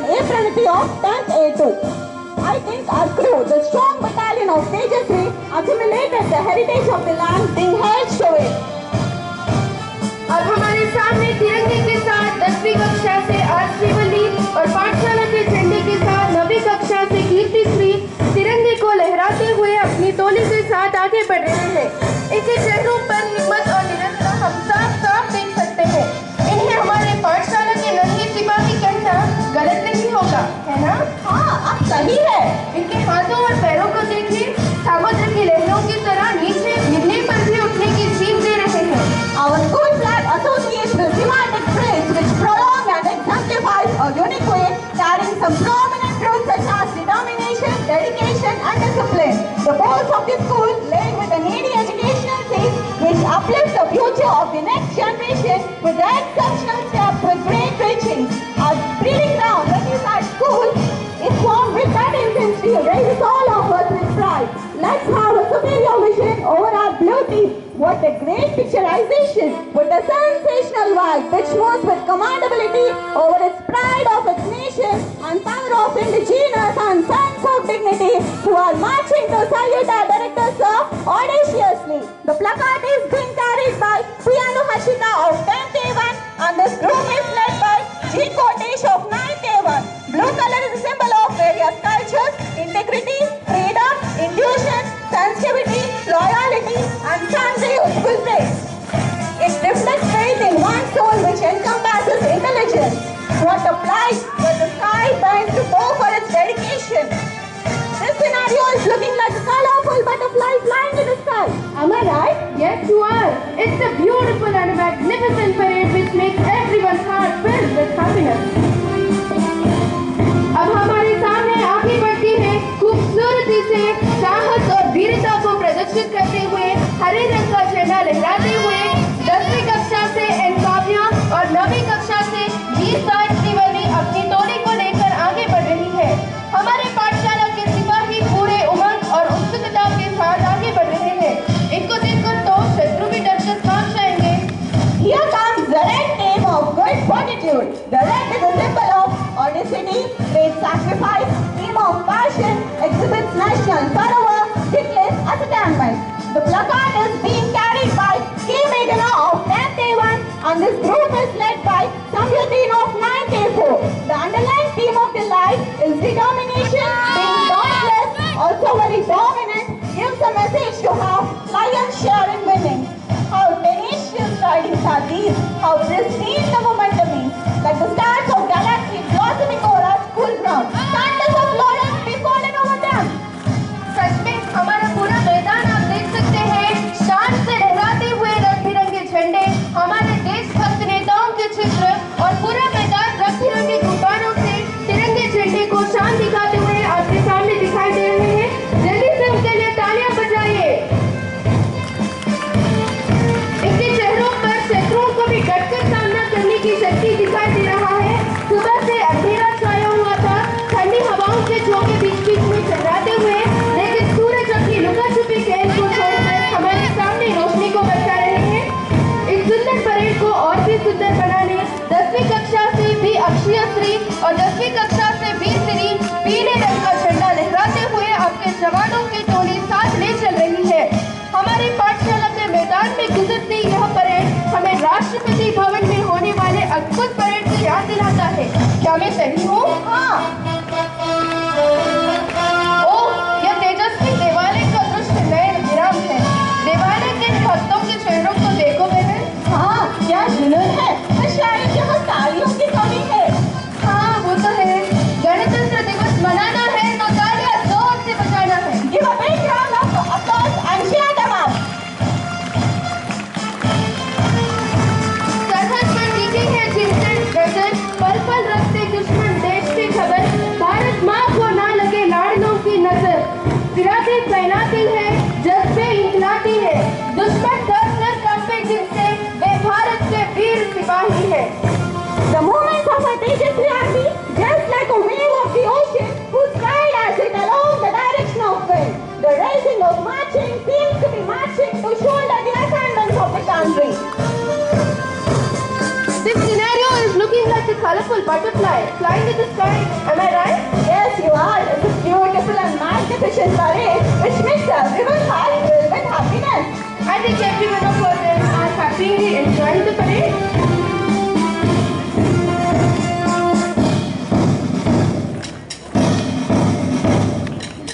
A fraternity of 10th A2. I think our crew, the strong battalion of Tejasvi, assimilated the heritage of the land being held to it. अब हमारे सामने तिरंगे के साथ 10वीं कक्षा से आश्रीवली और पाठशाला के झंडे के साथ 9वीं कक्षा से कीर्तिश्री तिरंगे को लहराते हुए अपनी टोली के साथ आगे बढ़ रहे हैं। इनके चेहरों पर हिम्मत और निरंतरता हम साफ साफ देख सकते हैं। इन्हें हमारे पाठशाला के नन्हे सिपाही कहना गलत नहीं होगा, है ना? हाँ, अब सही है। इनके हाथों और पैरों को देखिए, समुद्र की लहरों की तरह नीचे गिरने पर भी उठने की सीख दे रहे हैं। Our school flag associates with thematic traits which prolong and exemplifies a unique way, carrying some prominent truths such as determination, dedication, and discipline. The goals of the school, laid with a needy educational seed, which uplifts the future of the next generation with the exceptional steps with great teachings. Our breeding ground, Lakeside School, is formed with that intensity, raises all of us with pride. Let's have a superior vision over our beauty. What a great picturization with a sensational vibe which moves with commandability over its pride of its nation and power of indigenous and sense of dignity who are marching to salute our director sir audaciously. The placard is being carried by Priyanu Hashita of 10th A1 and this group is led by G. Kotesh of 9th A1. Blue color is a symbol of various cultures, integrity, freedom, intuition, sensitivity, loyalty and family useful traits. It reflects faith in one's soul which encompasses intelligence. What a plight where the sky bends to go for its dedication. This scenario is looking like a colorful butterfly flying in the sky. Am I right? Yes, you are. It's a beautiful and a magnificent parade which makes everyone's heart filled with happiness. अब हमारे सामने आगे बढ़ती है खूबसूरती से साहस और वीरता को प्रदर्शित करते हुए हरे रंग का झंडा लहराते हुए 10वीं कक्षा से एन काव्या और 9वीं कक्षा से जी साइवली अपनी टोली को लेकर आगे बढ़ रही है। हमारे पाठशाला के सिपाही पूरे उमंग और उत्सुकता के साथ आगे बढ़ रहे हैं। इनको देखकर तो शत्रु भी डरकर भाग जाएंगे। Here comes the red team of good fortitude. The red is a symbol of audacity, great sacrifice, team of passion, exhibits national fervor, declares ascertainment. The placard is being carried by K. Meghana of 10th A1 and this group is led by Samyuddin of 9th A4. The underlying theme of the life is determination, being dauntless, also very dominant, gives a message to have lion's share in winning. How tenacious tidings are these, how pristine the momentum is, like the stars of galaxy blossoming over our school ground. Thunders of Lawrence be fallen over them. सच में हमारा पूरा मैदान आप देख सकते हैं, शान से लहराते हुए रंग बिरंगे झंडे, हमारे देशभक्त नेताओं के चित्र और पूरा मैदान रंग बिरंगे गुब्बारों से तिरंगे झंडे को शान दिखाते हुए आपके सामने दिखाई दे रहे हैं। जल्दी से उनके लिए तालियां बजाइए। इनके चेहरों पर शत्रुओं को भी डटकर सामना करने की शक्ति दिखाई दे रहा है। सुबह से अंधेरा छाया हुआ था, ठंडी हवाओं के झोंके बीच बीच में चलराते हुए, लेकिन सूरज अपनी लुका छुपी खेल को छोड़कर हमारे सामने रोशनी को बरसा रहे हैं। इस सुंदर परेड को और भी सुंदर बनाने 10वीं कक्षा से भी अक्षय श्री और 10वीं कक्षा से भी श्री पीले रंग का झंडा लहराते हुए आपके जवानों की टोली साथ ले चल रही है। हमारी पाठशाला के मैदान में गुजरती यह परेड हमें राष्ट्रपति भवन में होने वाले अद्भुत परेड की याद दिलाता है। क्या मैं सही हूँ? हाँ। ओह, यह तेजस्वी देवालय का दृश्य नयन विराम है। देवालय के भक्तों के चेहरों को देखो बहन। हाँ, क्या जुनून है, तो शायद यहाँ तालियों की कमी है। हाँ, वो तो है। गणतंत्र दिवस मनाना है तो तालियां जोर से बजाना है। Give a big round of applause and cheer them up. सरहद पर टिकी है चिंतन गजन, पल पल रखते दुश्मन देश की खबर, भारत माँ को ना लगे लाड़नों की नजर, फिराते फैलाती है जज्बे इखलाती है, दुश्मन डर कर कांपे जिनसे वे भारत के वीर सिपाही है। The movements of our Tejasvi army, just like a wave of the ocean, whose tide has it along the direction of wind. The racing of marching seems to be marching to shoulder the assignments of the country. This scenario is looking like a colorful beautiful butterfly flying in the sky. Am I right? Yes, you are. It's a beautiful and magnificent parade which makes everyone heart filled with happiness. I think every one of them are happily enjoying the parade.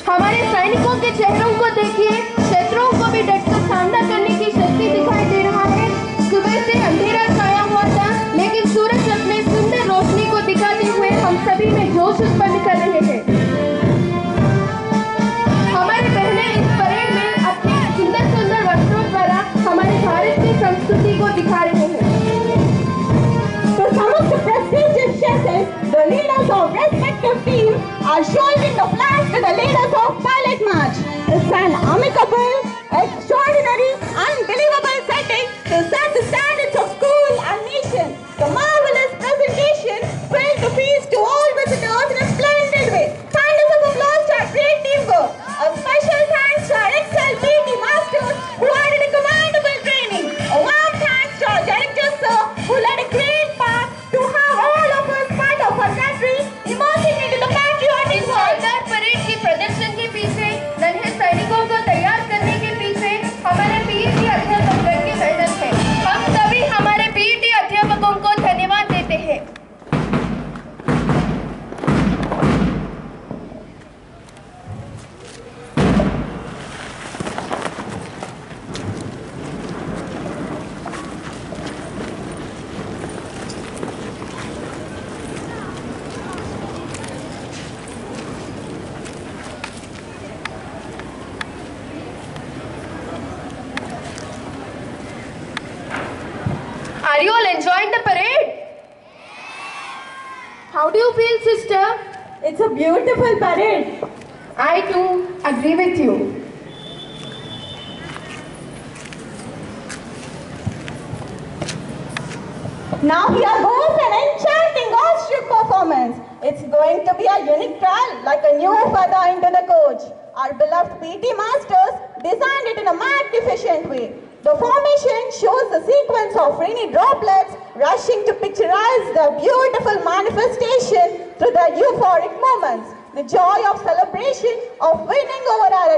हमारे सैनिकों के चेहरों को देखिए, शत्रुओं को भी डटकर सामना करने की शक्ति दिखाई दे रहा है। सुबह से अंधेरा छाया हुआ था, लेकिन सूरज अपने सुंदर रोशनी को दिखाते हुए हम सभी में जोश उत्पन्न कर रहे हैं। हमारे बहनें इस परेड में अपने सुंदर सुंदर वस्त्रों द्वारा हमारे भारत की संस्कृति को दिखा रहे हैं। So some of the prestigious chefs, the leaders of respective teams, are shouldering the flags to the leaders of Pilot March. It's an amicable, extraordinary, unbelievable setting to set the standards of school and nation. The marvelous presentation filled the feast to all visitors in a splendid way. Thunders of applause to our great teamwork. A special thanks to our excellent PT masters who added a commendable training. A warm thanks to our director sir who led a great part to have all of us part of our country immersing into the patriotic world. शानदार parade की प्रदर्शन के पीछे, नन्हे सैनिकों को तैयार करने के पीछे हमारे पीटी अध्यापक की मेहनत है। हम सभी हमारे पीटी अध्यापकों को धन्यवाद देते हैं। Are you all enjoying the parade? How do you feel, sister? It's a beautiful parade. I too agree with you. Now here goes an enchanting Austrian performance. It's going to be a unique trial like a new feather into the coach. Our beloved PT masters designed it in a magnificent way. The formation shows the sequence of rainy droplets rushing to picturize the beautiful manifestation through the euphoric moments. The joy of celebration of winning over our